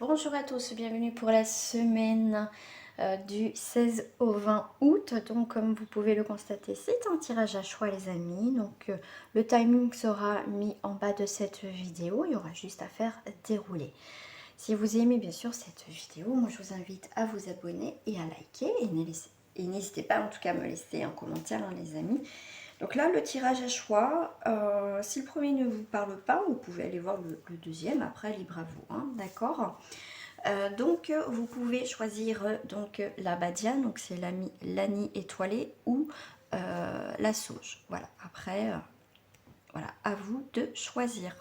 Bonjour à tous, bienvenue pour la semaine du 16 au 20 août. Donc comme vous pouvez le constater, c'est un tirage à choix les amis. Donc le timing sera mis en bas de cette vidéo, il y aura juste à faire dérouler. Si vous aimez bien sûr cette vidéo, moi je vous invite à vous abonner et à liker. Et n'hésitez pas en tout cas à me laisser un commentaire hein, les amis. Donc là, le tirage à choix, si le premier ne vous parle pas, vous pouvez aller voir le deuxième, après libre à vous, hein, d'accord. Donc vous pouvez choisir donc la badiane, donc c'est l'Anie étoilée ou la sauge. Voilà, après, voilà, à vous de choisir.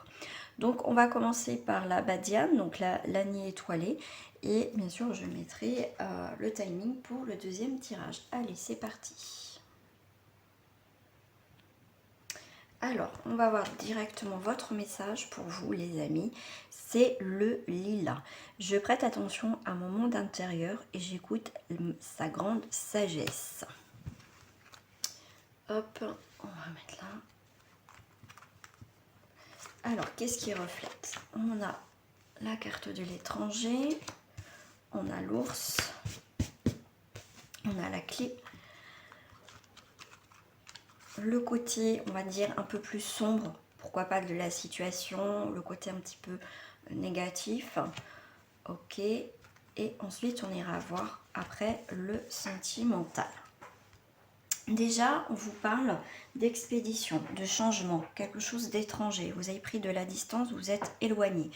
Donc on va commencer par la badiane, donc l'Anie étoilée, et bien sûr je mettrai le timing pour le deuxième tirage. Allez, c'est parti. Alors, on va voir directement votre message pour vous, les amis. C'est le lilas. Je prête attention à mon monde intérieur et j'écoute sa grande sagesse. Hop, on va mettre là. Alors, qu'est-ce qui reflète? On a la carte de l'étranger, on a l'ours, on a la clé. Le côté, on va dire, un peu plus sombre, pourquoi pas de la situation, le côté un petit peu négatif. Ok, et ensuite on ira voir après le sentimental. Déjà, on vous parle d'expédition, de changement, quelque chose d'étranger. Vous avez pris de la distance, vous êtes éloigné.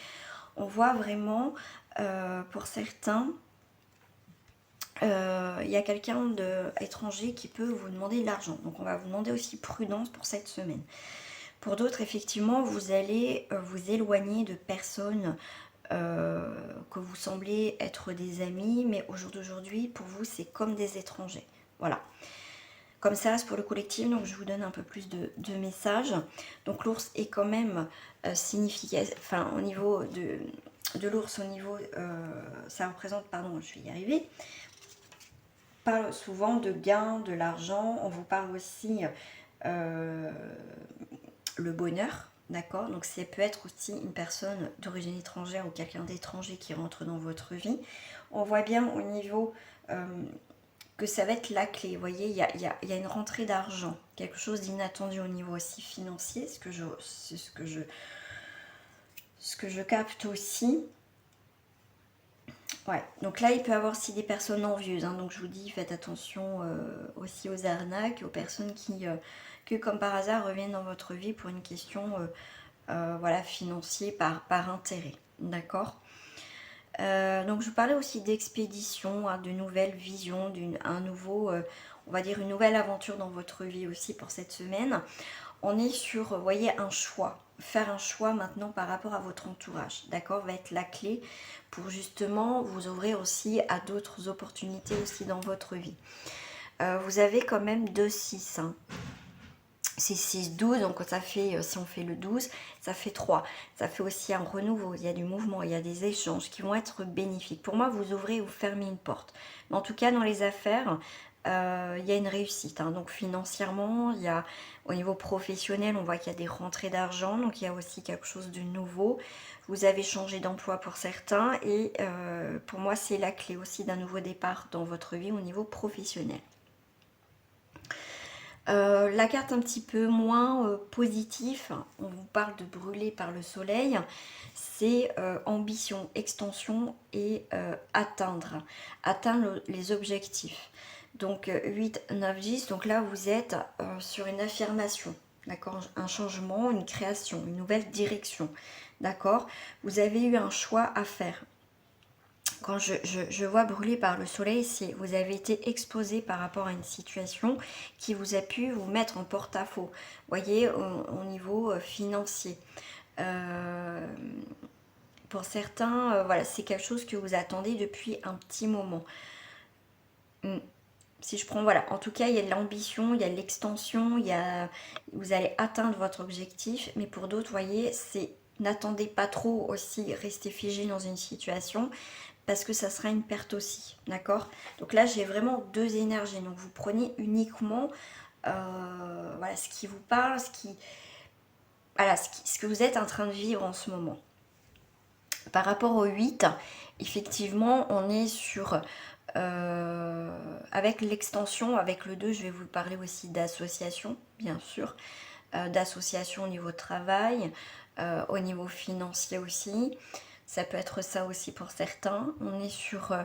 On voit vraiment, pour certains, il y a quelqu'un d'étranger qui peut vous demander de l'argent. Donc on va vous demander aussi prudence pour cette semaine. Pour d'autres, effectivement, vous allez vous éloigner de personnes que vous semblez être des amis, mais au jour d'aujourd'hui, pour vous, c'est comme des étrangers. Voilà. Comme ça, c'est pour le collectif, donc je vous donne un peu plus de messages. Donc l'ours est quand même significatif, enfin au niveau de l'ours, au niveau, ça représente, pardon, je vais y arriver, parle souvent de gains, de l'argent, on vous parle aussi le bonheur, d'accord? Donc ça peut être aussi une personne d'origine étrangère ou quelqu'un d'étranger qui rentre dans votre vie. On voit bien au niveau que ça va être la clé, vous voyez, il y a une rentrée d'argent, quelque chose d'inattendu au niveau aussi financier, c'est ce que je capte aussi. Ouais, donc là il peut y avoir aussi des personnes envieuses, hein, donc je vous dis faites attention aussi aux arnaques, aux personnes que comme par hasard reviennent dans votre vie pour une question voilà, financier par intérêt, d'accord. Donc je vous parlais aussi d'expédition, hein, de nouvelles visions, un nouveau, on va dire une nouvelle aventure dans votre vie aussi pour cette semaine. On est sur, vous voyez, un choix. Faire un choix maintenant par rapport à votre entourage, d'accord, va être la clé pour justement vous ouvrir aussi à d'autres opportunités aussi dans votre vie. Vous avez quand même 2-6, hein. C'est 6-12, donc ça fait, si on fait le 12, ça fait 3. Ça fait aussi un renouveau, il y a du mouvement, il y a des échanges qui vont être bénéfiques. Pour moi, vous ouvrez ou fermez une porte. Mais en tout cas, dans les affaires, il y a une réussite. Hein. Donc financièrement, il y a, au niveau professionnel, on voit qu'il y a des rentrées d'argent, donc il y a aussi quelque chose de nouveau. Vous avez changé d'emploi pour certains et pour moi, c'est la clé aussi d'un nouveau départ dans votre vie au niveau professionnel. La carte un petit peu moins positive, on vous parle de brûler par le soleil, c'est ambition, extension et atteindre les objectifs. Donc 8, 9, 10, donc là vous êtes sur une affirmation, d'accord, un changement, une création, une nouvelle direction, d'accord. Vous avez eu un choix à faire. Quand je vois brûler par le soleil, c'est vous avez été exposé par rapport à une situation qui vous a pu vous mettre en porte-à-faux. Vous voyez, au niveau financier. Pour certains, voilà, c'est quelque chose que vous attendez depuis un petit moment. Si je prends, voilà, en tout cas, il y a de l'ambition, il y a de l'extension, vous allez atteindre votre objectif. Mais pour d'autres, vous voyez, n'attendez pas trop aussi, restez figé dans une situation parce que ça sera une perte aussi, d'accord. Donc là, j'ai vraiment deux énergies. Donc vous prenez uniquement voilà, ce qui vous parle, voilà, ce que vous êtes en train de vivre en ce moment. Par rapport au 8, effectivement, on est sur... avec l'extension, avec le 2, je vais vous parler aussi d'association, bien sûr. D'association au niveau travail, au niveau financier aussi. Ça peut être ça aussi pour certains. On est sur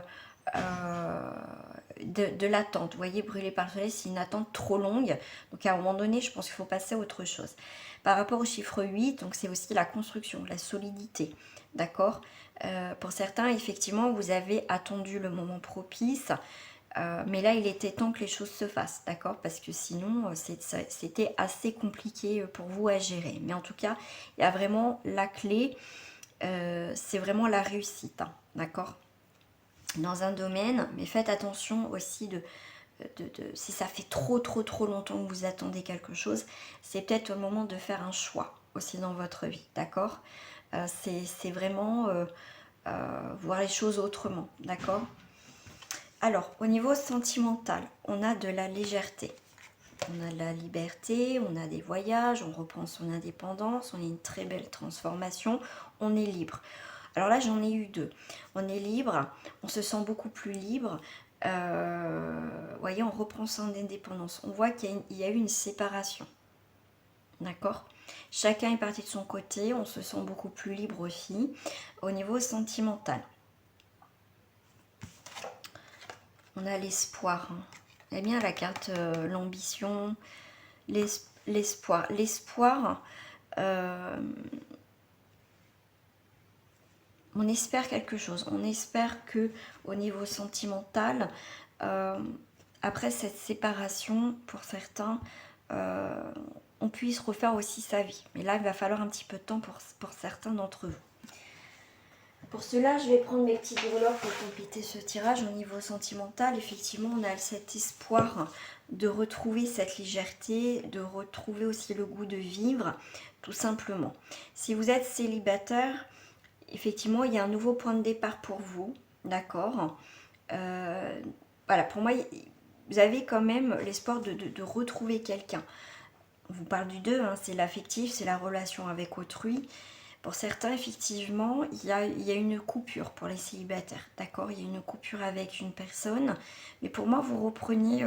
de l'attente. Vous voyez, brûler par le soleil, c'est une attente trop longue. Donc à un moment donné, je pense qu'il faut passer à autre chose. Par rapport au chiffre 8, donc c'est aussi la construction, la solidité. D'accord. Pour certains, effectivement, vous avez attendu le moment propice. Mais là, il était temps que les choses se fassent, d'accord? Parce que sinon, c'était assez compliqué pour vous à gérer. Mais en tout cas, il y a vraiment la clé, c'est vraiment la réussite, hein, d'accord? Dans un domaine, mais faites attention aussi si ça fait trop longtemps que vous attendez quelque chose, c'est peut-être le moment de faire un choix aussi dans votre vie, d'accord? C'est vraiment voir les choses autrement, d'accord? Alors, au niveau sentimental, on a de la légèreté, on a de la liberté, on a des voyages, on reprend son indépendance, on a une très belle transformation, on est libre. Alors là, j'en ai eu deux. On est libre, on se sent beaucoup plus libre. Voyez, on reprend son indépendance. On voit qu'il y a eu une séparation. D'accord? Chacun est parti de son côté, on se sent beaucoup plus libre aussi. Au niveau sentimental, on a l'espoir. Eh bien, la carte, l'ambition, l'espoir. L'espoir, on espère quelque chose. On espère que au niveau sentimental, après cette séparation, pour certains, on puisse refaire aussi sa vie. Mais là, il va falloir un petit peu de temps pour certains d'entre vous. Pour cela, je vais prendre mes petits breloques pour compléter ce tirage. Au niveau sentimental, effectivement, on a cet espoir de retrouver cette légèreté, de retrouver aussi le goût de vivre, tout simplement. Si vous êtes célibataire, effectivement, il y a un nouveau point de départ pour vous, d'accord. Voilà, pour moi, vous avez quand même l'espoir de retrouver quelqu'un. On vous parle du 2, hein, c'est l'affectif, c'est la relation avec autrui. Pour certains, effectivement, il y a une coupure pour les célibataires, d'accord? Il y a une coupure avec une personne, mais pour moi, vous reprenez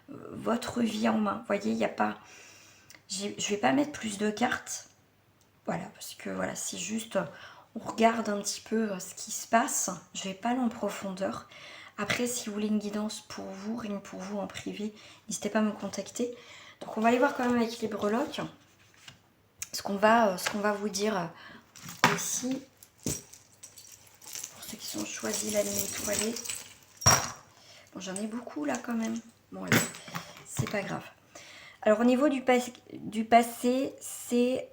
votre vie en main. Vous voyez, il n'y a pas... Je ne vais pas mettre plus de cartes, voilà, parce que voilà, c'est juste... On regarde un petit peu ce qui se passe, je ne vais pas aller en profondeur. Après, si vous voulez une guidance pour vous, rien que pour vous en privé, n'hésitez pas à me contacter. Donc on va aller voir quand même avec les breloques ce qu'on va vous dire aussi, pour ceux qui ont choisi l'année étoilée. Bon, j'en ai beaucoup là quand même. Bon, allez, c'est pas grave. Alors au niveau du passé, c'est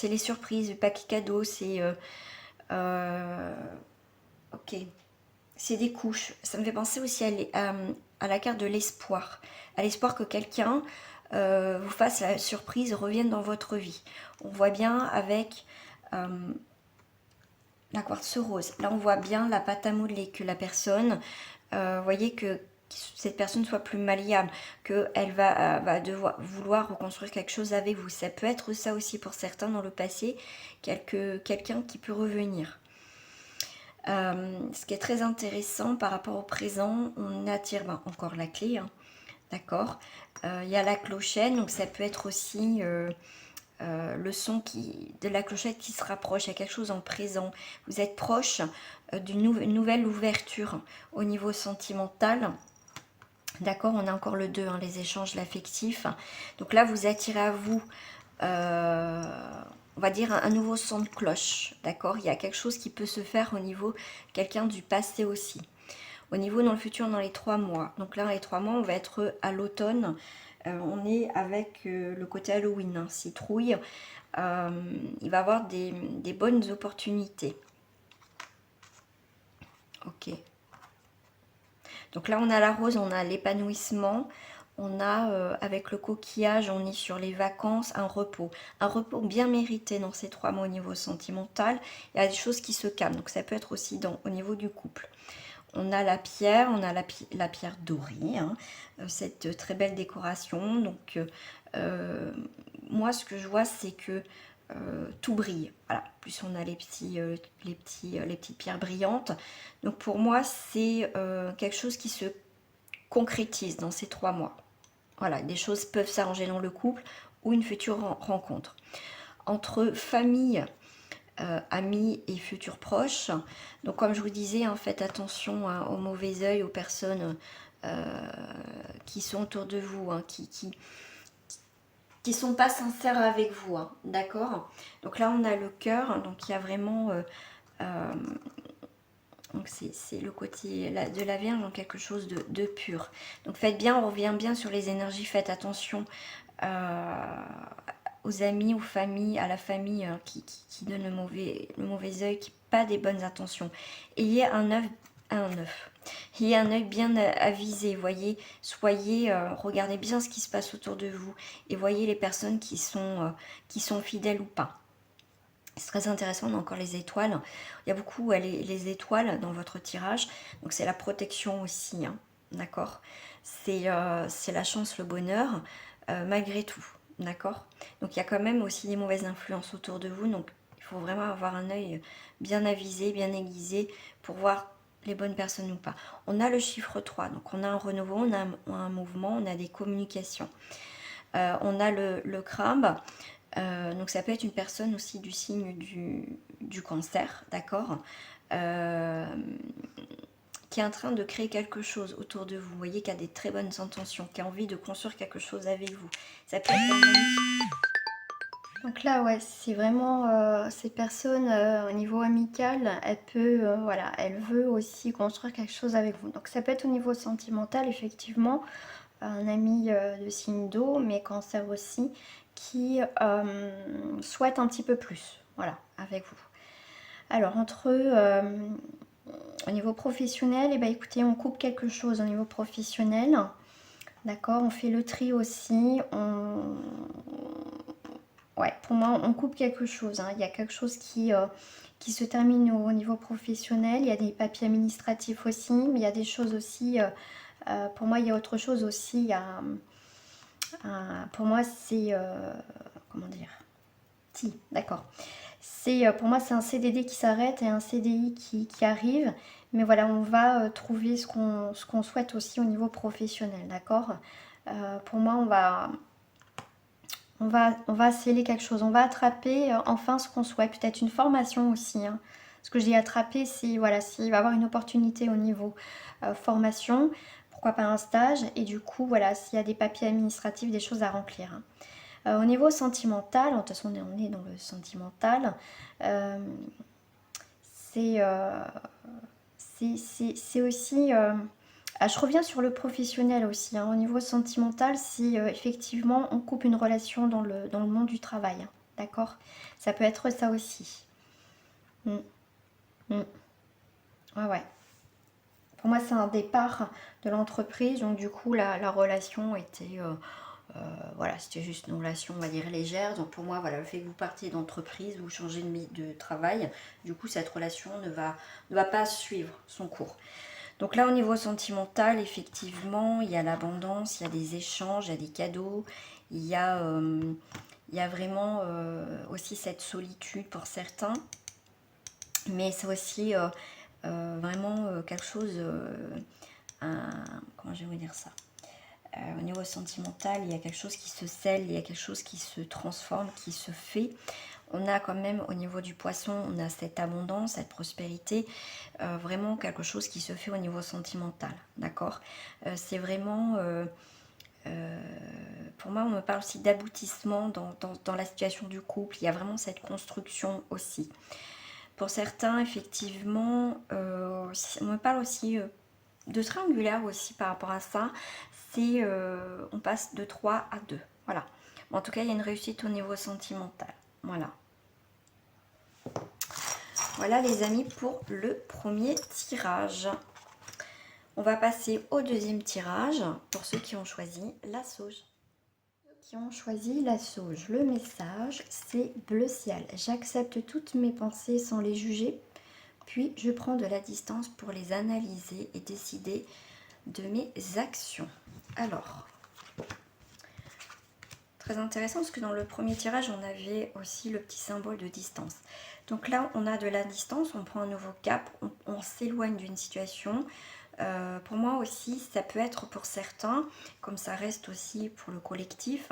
les surprises, le paquet cadeau, c'est... ok. C'est des couches. Ça me fait penser aussi à la carte de l'espoir. À l'espoir que quelqu'un vous fasse la surprise, revienne dans votre vie. On voit bien avec la quartz rose. Là, on voit bien la pâte à modeler, que la personne, voyez que cette personne soit plus malléable, qu'elle va devoir vouloir reconstruire quelque chose avec vous. Ça peut être ça aussi pour certains dans le passé, quelqu'un qui peut revenir. Ce qui est très intéressant par rapport au présent, on attire encore la clé, hein, d'accord. Il y a la clochette, donc ça peut être aussi le son de la clochette qui se rapproche. Il y a quelque chose en présent. Vous êtes proche d'une nouvelle ouverture au niveau sentimental. D'accord, on a encore le 2, hein, les échanges, l'affectif. Donc là, vous attirez à vous... on va dire un nouveau son de cloche, d'accord? Il y a quelque chose qui peut se faire au niveau quelqu'un du passé aussi. Au niveau dans le futur, dans les 3 mois. Donc là, dans les 3 mois, on va être à l'automne. On est avec le côté Halloween, hein, citrouille. Il va y avoir des bonnes opportunités. Ok. Donc là, on a la rose, on a l'épanouissement. On a, avec le coquillage, on est sur les vacances, un repos. Un repos bien mérité dans ces 3 mois au niveau sentimental. Il y a des choses qui se calment, donc ça peut être aussi au niveau du couple. On a la pierre, on a la pierre dorée, hein, cette très belle décoration. Donc, moi, ce que je vois, c'est que tout brille. Voilà, plus on a les petites pierres brillantes. Donc pour moi, c'est quelque chose qui se concrétise dans ces 3 mois. Voilà, des choses peuvent s'arranger dans le couple ou une future rencontre. Entre famille, amis et futurs proches. Donc comme je vous disais, hein, faites attention hein, au mauvais œil, aux personnes qui sont autour de vous, hein, qui sont pas sincères avec vous, hein, d'accord. Donc là on a le cœur, donc il y a vraiment donc c'est le côté de la Vierge, donc quelque chose de pur. Donc faites bien, on revient bien sur les énergies, faites attention aux amis, aux familles, à la famille qui donne le mauvais œil, qui n'a pas des bonnes intentions. Ayez un œil bien avisé, voyez, regardez bien ce qui se passe autour de vous et voyez les personnes qui sont fidèles ou pas. C'est très intéressant, on a encore les étoiles. Il y a beaucoup les étoiles dans votre tirage, donc c'est la protection aussi, hein, d'accord. C'est la chance, le bonheur, malgré tout, d'accord. Donc il y a quand même aussi des mauvaises influences autour de vous, donc il faut vraiment avoir un œil bien avisé, bien aiguisé, pour voir les bonnes personnes ou pas. On a le chiffre 3, donc on a un renouveau, on a un mouvement, on a des communications. On a le crabe. Donc ça peut être une personne aussi du signe du cancer, d'accord, qui est en train de créer quelque chose autour de vous. Vous voyez qu'il y a des très bonnes intentions, qui a envie de construire quelque chose avec vous. Ça peut être un ami. Donc là, ouais, c'est vraiment ces personnes au niveau amical, voilà, elle veut aussi construire quelque chose avec vous. Donc ça peut être au niveau sentimental, effectivement, un ami de signe d'eau, mais cancer aussi, qui souhaite un petit peu plus, voilà, avec vous. Alors, au niveau professionnel, eh ben, écoutez, on coupe quelque chose au niveau professionnel, d'accord, on fait le tri aussi, ouais, pour moi, on coupe quelque chose, hein. Il y a quelque chose qui se termine au niveau professionnel, il y a des papiers administratifs aussi, mais il y a des choses aussi, pour moi, il y a autre chose aussi, il y a... pour moi, c'est... comment dire? Si, d'accord. Pour moi, c'est un CDD qui s'arrête et un CDI qui arrive. Mais voilà, on va trouver ce qu'on souhaite aussi au niveau professionnel, d'accord. Pour moi, on va sceller quelque chose. On va attraper enfin ce qu'on souhaite. Peut-être une formation aussi, hein. Ce que j'ai attrapé, c'est voilà, s'il va y avoir une opportunité au niveau formation, pourquoi pas un stage. Et du coup, voilà, s'il y a des papiers administratifs, des choses à remplir, hein. Au niveau sentimental, de toute façon on est dans le sentimental, c'est aussi... je reviens sur le professionnel aussi, hein. Au niveau sentimental, si effectivement on coupe une relation dans le monde du travail, hein, d'accord. Ça peut être ça aussi. Mm. Mm. Ouais. Pour moi, c'est un départ de l'entreprise, donc du coup la relation était... voilà, c'était juste une relation, on va dire, légère. Donc pour moi, voilà, le fait que vous partiez d'entreprise, vous changez de travail, du coup, cette relation ne va pas suivre son cours. Donc là, au niveau sentimental, effectivement, il y a l'abondance, il y a des échanges, il y a des cadeaux, il y a vraiment aussi cette solitude pour certains. Mais c'est aussi vraiment quelque chose... comment je vais vous dire ça ? Au niveau sentimental, il y a quelque chose qui se scelle, il y a quelque chose qui se transforme, qui se fait. On a quand même au niveau du poisson, on a cette abondance, cette prospérité, vraiment quelque chose qui se fait au niveau sentimental, d'accord. C'est vraiment, pour moi, on me parle aussi d'aboutissement dans la situation du couple. Il y a vraiment cette construction aussi. Pour certains, effectivement, on me parle aussi de triangulaire aussi par rapport à ça. C'est on passe de 3 à 2. Voilà. Bon, en tout cas, il y a une réussite au niveau sentimental. Voilà. Voilà les amis pour le premier tirage. On va passer au deuxième tirage pour ceux qui ont choisi la sauge. Qui ont choisi la sauge. Le message, c'est bleu ciel. J'accepte toutes mes pensées sans les juger. Puis, je prends de la distance pour les analyser et décider de mes actions. Alors, Très intéressant parce que dans le premier tirage, on avait aussi le petit symbole de distance. Donc là, on a de la distance, on prend un nouveau cap, on s'éloigne d'une situation. Pour moi aussi, ça peut être pour certains, comme ça reste aussi pour le collectif.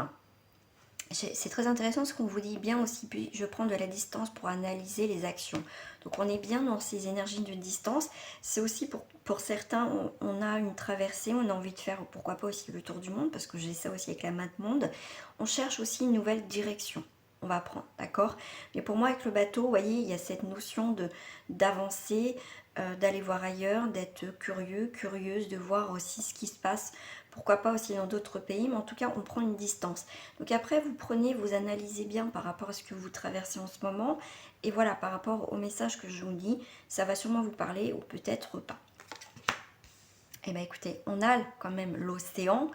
C'est très intéressant ce qu'on vous dit bien aussi, puis je prends de la distance pour analyser les actions. Donc on est bien dans ces énergies de distance. C'est aussi pour certains, on a une traversée, on a envie de faire pourquoi pas aussi le tour du monde, parce que j'ai ça aussi avec la map monde. On cherche aussi une nouvelle direction. On va prendre, d'accord? Mais pour moi avec le bateau, vous voyez, il y a cette notion d'avancer, d'aller voir ailleurs, d'être curieux, curieuse, de voir aussi ce qui se passe, pourquoi pas aussi dans d'autres pays, mais en tout cas on prend une distance. Donc après vous prenez, vous analysez bien par rapport à ce que vous traversez en ce moment, et voilà, par rapport au message que je vous dis, ça va sûrement vous parler ou peut-être pas. Et bien écoutez, on a quand même l'océan,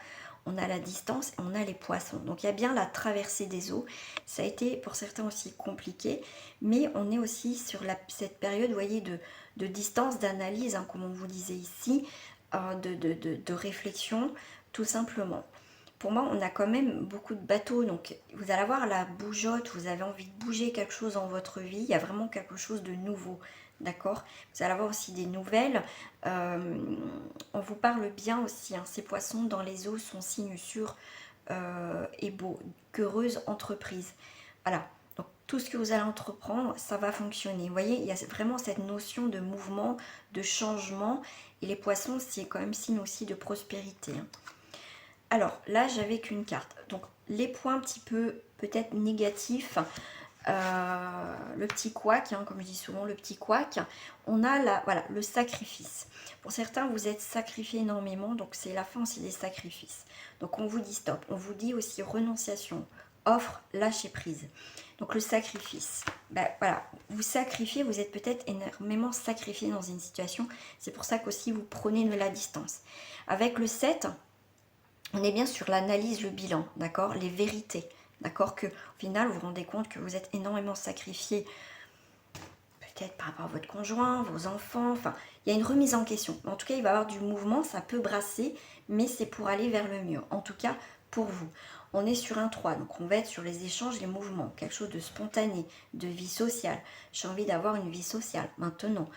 on a la distance et on a les poissons. Donc il y a bien la traversée des eaux. Ça a été pour certains aussi compliqué, mais on est aussi sur cette période, vous voyez, de distance, d'analyse, hein, comme on vous disait ici, de réflexion, tout simplement. Pour moi, on a quand même beaucoup de bateaux, donc vous allez avoir la bougeotte, vous avez envie de bouger quelque chose dans votre vie, il y a vraiment quelque chose de nouveau, d'accord? Vous allez avoir aussi des nouvelles, on vous parle bien aussi, hein, ces poissons dans les eaux sont signes sûrs et beaux, qu'heureuse entreprise. Voilà, donc tout ce que vous allez entreprendre, ça va fonctionner. Vous voyez, il y a vraiment cette notion de mouvement, de changement, et les poissons, c'est quand même signe aussi de prospérité, hein. Alors là, j'avais qu'une carte. Donc les points un petit peu peut-être négatifs, le petit couac, hein, comme je dis souvent, le petit couac, on a voilà, le sacrifice. Pour certains, vous êtes sacrifié énormément, donc c'est la fin aussi des sacrifices. Donc on vous dit stop, on vous dit aussi renonciation, offre, lâcher prise. Donc le sacrifice, ben, voilà, vous sacrifiez, vous êtes peut-être énormément sacrifié dans une situation, c'est pour ça qu'aussi vous prenez de la distance. Avec le 7, on est bien sur l'analyse, le bilan, d'accord, les vérités, d'accord, que au final vous vous rendez compte que vous êtes énormément sacrifié, peut-être par rapport à votre conjoint, vos enfants, enfin, il y a une remise en question. En tout cas, il va y avoir du mouvement, ça peut brasser, mais c'est pour aller vers le mieux, en tout cas pour vous. On est sur un 3, donc on va être sur les échanges, les mouvements, quelque chose de spontané, de vie sociale. J'ai envie d'avoir une vie sociale maintenant.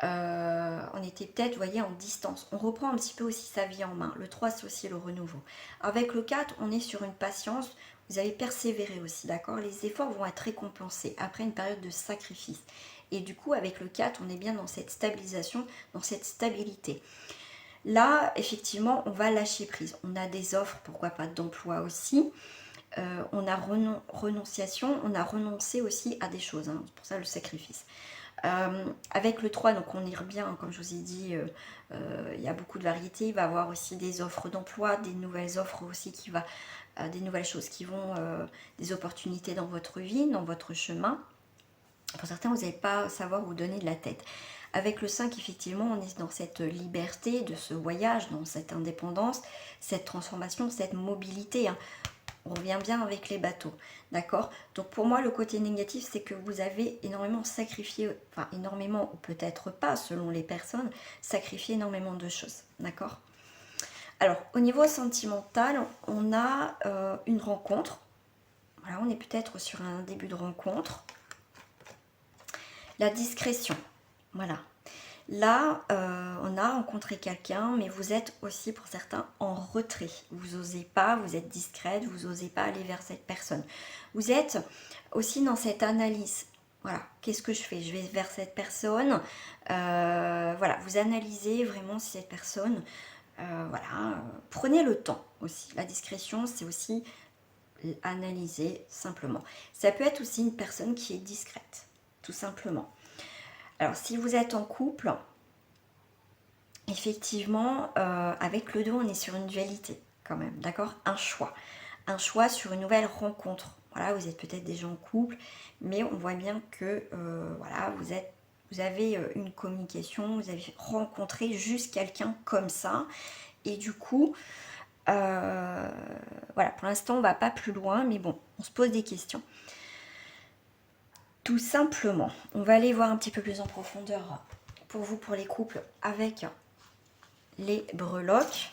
On était peut-être, vous voyez, en distance. On reprend un petit peu aussi sa vie en main. Le 3, c'est aussi le renouveau. Avec le 4, on est sur une patience. Vous avez persévéré aussi, d'accord? Les efforts vont être récompensés après une période de sacrifice. Et du coup, avec le 4, on est bien dans cette stabilisation, dans cette stabilité. Là, effectivement, on va lâcher prise. On a des offres, pourquoi pas d'emploi aussi. On a renonciation, on a renoncé aussi à des choses. Hein. C'est pour ça le sacrifice. Avec le 3, donc on y revient, hein, comme je vous ai dit, il y a beaucoup de variétés. Il va y avoir aussi des offres d'emploi, des nouvelles offres aussi des nouvelles choses qui vont, des opportunités dans votre vie, dans votre chemin. Pour certains, vous n'allez pas savoir où donner de la tête. Avec le 5, effectivement, on est dans cette liberté de ce voyage, dans cette indépendance, cette transformation, cette mobilité, hein. On revient bien avec les bateaux, d'accord? Donc pour moi, le côté négatif, c'est que vous avez énormément sacrifié, enfin énormément, ou peut-être pas, selon les personnes, sacrifié énormément de choses, d'accord? Alors, au niveau sentimental, on a une rencontre. Voilà, on est peut-être sur un début de rencontre. La discrétion, voilà. Là, on a rencontré quelqu'un, mais vous êtes aussi pour certains en retrait. Vous n'osez pas, vous êtes discrète, vous n'osez pas aller vers cette personne. Vous êtes aussi dans cette analyse. Voilà, qu'est-ce que je fais? Je vais vers cette personne. Voilà, vous analysez vraiment si cette personne. Voilà, prenez le temps aussi. La discrétion, c'est aussi analyser simplement. Ça peut être aussi une personne qui est discrète, tout simplement. Alors, si vous êtes en couple, effectivement, avec le 2, on est sur une dualité quand même, d'accord? Un choix sur une nouvelle rencontre. Voilà, vous êtes peut-être déjà en couple, mais on voit bien que, voilà, vous avez une communication, vous avez rencontré juste quelqu'un comme ça, et du coup, voilà, pour l'instant, on ne va pas plus loin, mais bon, on se pose des questions. Tout simplement, on va aller voir un petit peu plus en profondeur pour vous, pour les couples, avec les breloques.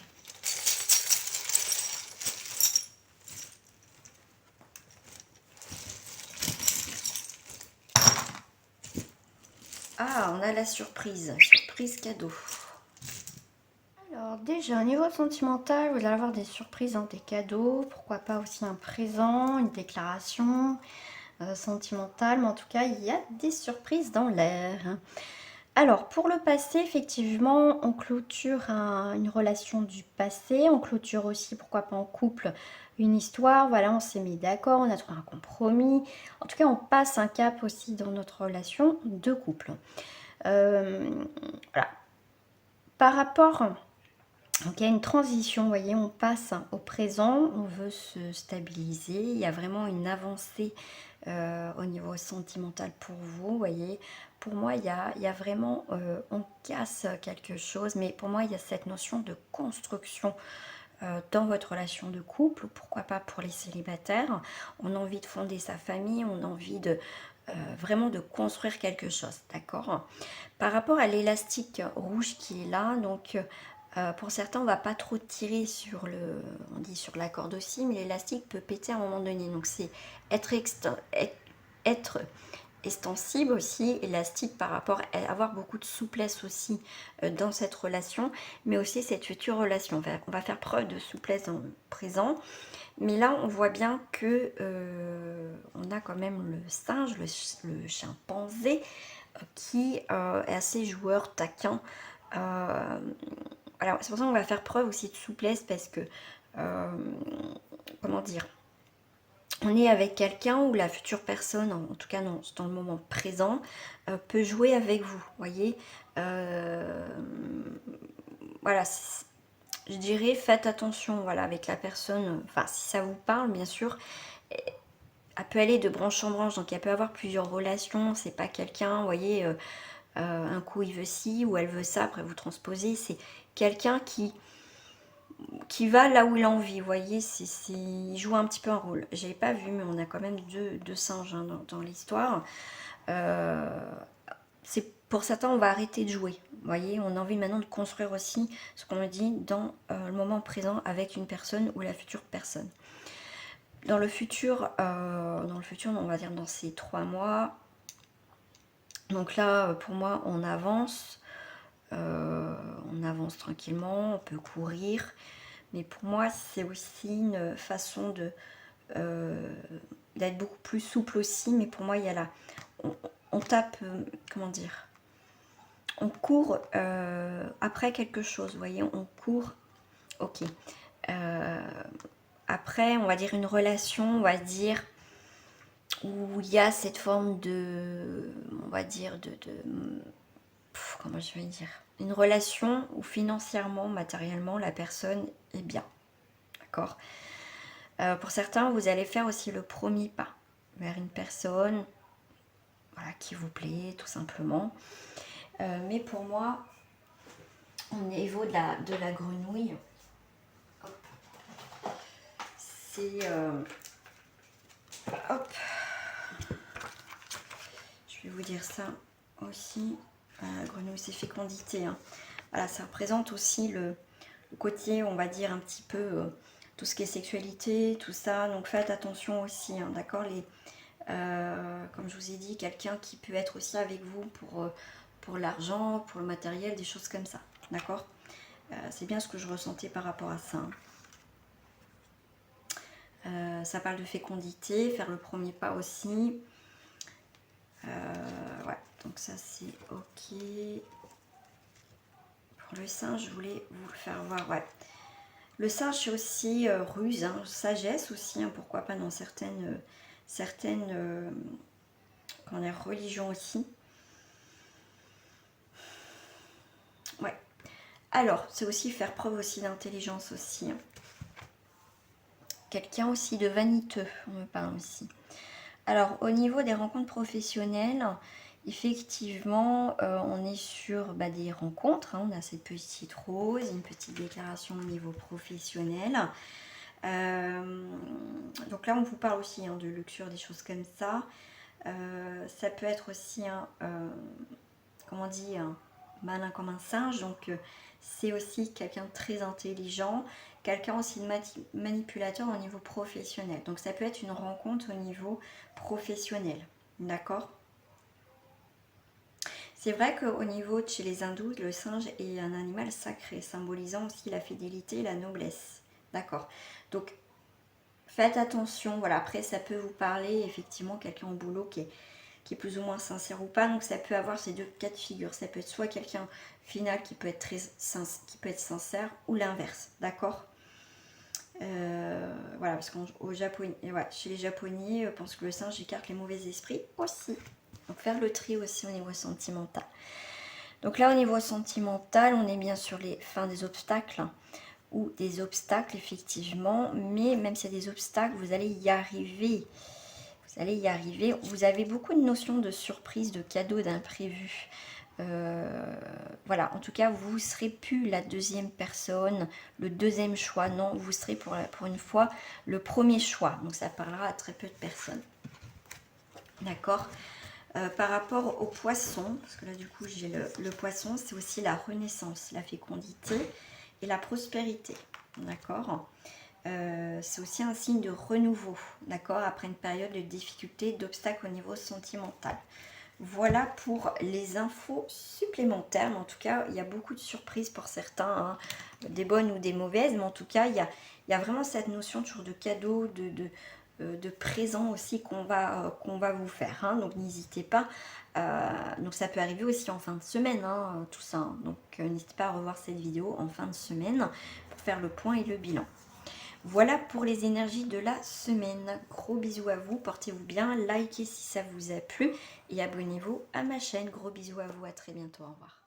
Ah, on a la surprise. Surprise cadeau. Alors déjà, au niveau sentimental, vous allez avoir des surprises, hein, des cadeaux. Pourquoi pas aussi un présent, une déclaration sentimentale. Mais en tout cas, il y a des surprises dans l'air. Alors, pour le passé, effectivement, on clôture une relation du passé. On clôture aussi, pourquoi pas en couple, une histoire. Voilà, on s'est mis d'accord, on a trouvé un compromis. En tout cas, on passe un cap aussi dans notre relation de couple. Voilà. Par rapport... Donc il y a une transition, vous voyez, on passe au présent, on veut se stabiliser. Il y a vraiment une avancée au niveau sentimental pour vous, voyez. Pour moi, il y a vraiment, on casse quelque chose, mais pour moi, il y a cette notion de construction dans votre relation de couple, ou pourquoi pas pour les célibataires. On a envie de fonder sa famille, on a envie de vraiment de construire quelque chose, d'accord. Par rapport à l'élastique rouge qui est là, donc pour certains, on va pas trop tirer sur on dit sur la corde aussi, mais l'élastique peut péter à un moment donné. Donc c'est être extensible aussi, élastique par rapport à avoir beaucoup de souplesse aussi dans cette relation, mais aussi cette future relation. On va faire preuve de souplesse dans le présent, mais là on voit bien que on a quand même le singe, le chimpanzé, qui est assez joueur, taquin. Alors c'est pour ça qu'on va faire preuve aussi de souplesse parce que, comment dire, on est avec quelqu'un où la future personne, en tout cas dans le moment présent, peut jouer avec vous, voyez. Voilà, je dirais faites attention, voilà, avec la personne, enfin si ça vous parle bien sûr, elle peut aller de branche en branche, donc elle peut avoir plusieurs relations, c'est pas quelqu'un, vous voyez, un coup il veut ci ou elle veut ça, après vous transposez, c'est quelqu'un qui va là où il a envie, vous voyez, il joue un petit peu un rôle. J'avais pas vu, mais on a quand même deux singes hein, dans l'histoire. C'est pour certains, on va arrêter de jouer. Vous voyez, on a envie maintenant de construire aussi ce qu'on me dit dans le moment présent avec une personne ou la future personne. Dans le futur, on va dire dans ces 3 mois. Donc là, pour moi, on avance tranquillement, on peut courir. Mais pour moi, c'est aussi une façon d'être beaucoup plus souple aussi. Mais pour moi, il y a là, on tape, comment dire, on court après quelque chose, vous voyez, on court, ok. Après, on va dire une relation, on va dire, où il y a cette forme de, on va dire, comment je vais dire, une relation où financièrement, matériellement, la personne est bien, d'accord. Pour certains, vous allez faire aussi le premier pas vers une personne, voilà, qui vous plaît, tout simplement. Mais pour moi, au niveau de la grenouille, c'est... hop, je vais vous dire ça aussi. La grenouille, c'est fécondité. Hein. Voilà, ça représente aussi le côté, on va dire, un petit peu... tout ce qui est sexualité, tout ça. Donc faites attention aussi, hein, d'accord. Comme je vous ai dit, quelqu'un qui peut être aussi avec vous pour l'argent, pour le matériel, des choses comme ça. D'accord. C'est bien ce que je ressentais par rapport à ça. Ça parle de fécondité, faire le premier pas aussi. Ouais, donc ça c'est ok. Pour le singe, je voulais vous le faire voir. Ouais. Le singe c'est aussi ruse, hein, sagesse aussi, hein, pourquoi pas dans certaines religions aussi. Ouais. Alors, c'est aussi faire preuve aussi d'intelligence aussi. Hein. Quelqu'un aussi de vaniteux, on me parle aussi. Alors, au niveau des rencontres professionnelles, effectivement, on est sur des rencontres. Hein, on a cette petite rose, une petite déclaration au niveau professionnel. Donc là, on vous parle aussi hein, de luxure, des choses comme ça. Ça peut être aussi comment on dit, un malin comme un singe. Donc, c'est aussi quelqu'un de très intelligent. Quelqu'un aussi de manipulateur au niveau professionnel. Donc, ça peut être une rencontre au niveau professionnel. D'accord ? C'est vrai qu'au niveau de chez les hindous, le singe est un animal sacré, symbolisant aussi la fidélité et la noblesse. D'accord. Donc, faites attention. Voilà, après, ça peut vous parler, effectivement, quelqu'un au boulot qui est plus ou moins sincère ou pas. Donc, ça peut avoir ces deux cas de figure. Ça peut être soit quelqu'un final qui peut être sincère ou l'inverse. D'accord. Voilà, parce qu'au Japonais, ouais, chez les Japonais, je pense que le singe écarte les mauvais esprits aussi. Donc faire le tri aussi au niveau sentimental. Donc là, au niveau sentimental, on est bien sur les fins des obstacles, hein, ou des obstacles, effectivement. Mais même s'il y a des obstacles, vous allez y arriver. Vous allez y arriver. Vous avez beaucoup de notions de surprise, de cadeaux, d'imprévus. Voilà, en tout cas, vous serez plus la deuxième personne, le deuxième choix. Non, vous serez pour une fois le premier choix. Donc ça parlera à très peu de personnes. D'accord. Par rapport au poisson, parce que là du coup j'ai le poisson, c'est aussi la renaissance, la fécondité et la prospérité. D'accord. C'est aussi un signe de renouveau, d'accord, après une période de difficulté, d'obstacles au niveau sentimental. Voilà pour les infos supplémentaires, mais en tout cas, il y a beaucoup de surprises pour certains, hein, des bonnes ou des mauvaises, mais en tout cas, il y a vraiment cette notion toujours de cadeau, de présent aussi qu'on va vous faire, hein, donc n'hésitez pas. Donc ça peut arriver aussi en fin de semaine, hein, tout ça, hein. Donc n'hésitez pas à revoir cette vidéo en fin de semaine pour faire le point et le bilan. Voilà pour les énergies de la semaine. Gros bisous à vous, portez-vous bien, likez si ça vous a plu et abonnez-vous à ma chaîne. Gros bisous à vous, à très bientôt, au revoir.